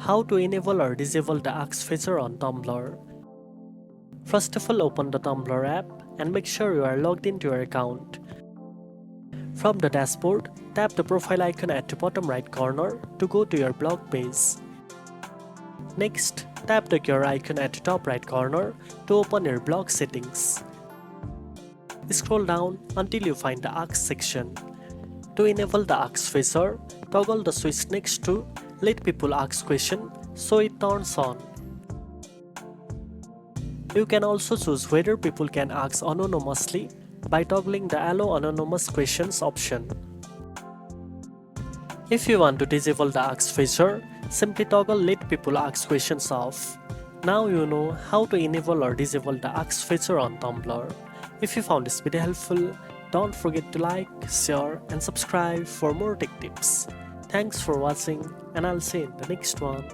How to enable or disable the Ask feature on Tumblr. First of all, open the Tumblr app and make sure you are logged into your account. From the dashboard, tap the profile icon at the bottom right corner to go to your blog page. Next, tap the gear icon at the top right corner to open your blog settings. Scroll down until you find the Ask section. To enable the Ask feature, toggle the switch next to Let People Ask Question so it turns on. You can also choose whether people can ask anonymously by toggling the Allow Anonymous Questions option. If you want to disable the Ask feature, simply toggle Let People Ask Questions off. Now you know how to enable or disable the Ask feature on Tumblr. If you found this video helpful, don't forget to like, share and subscribe for more tech tips. Thanks for watching and I'll see you in the next one.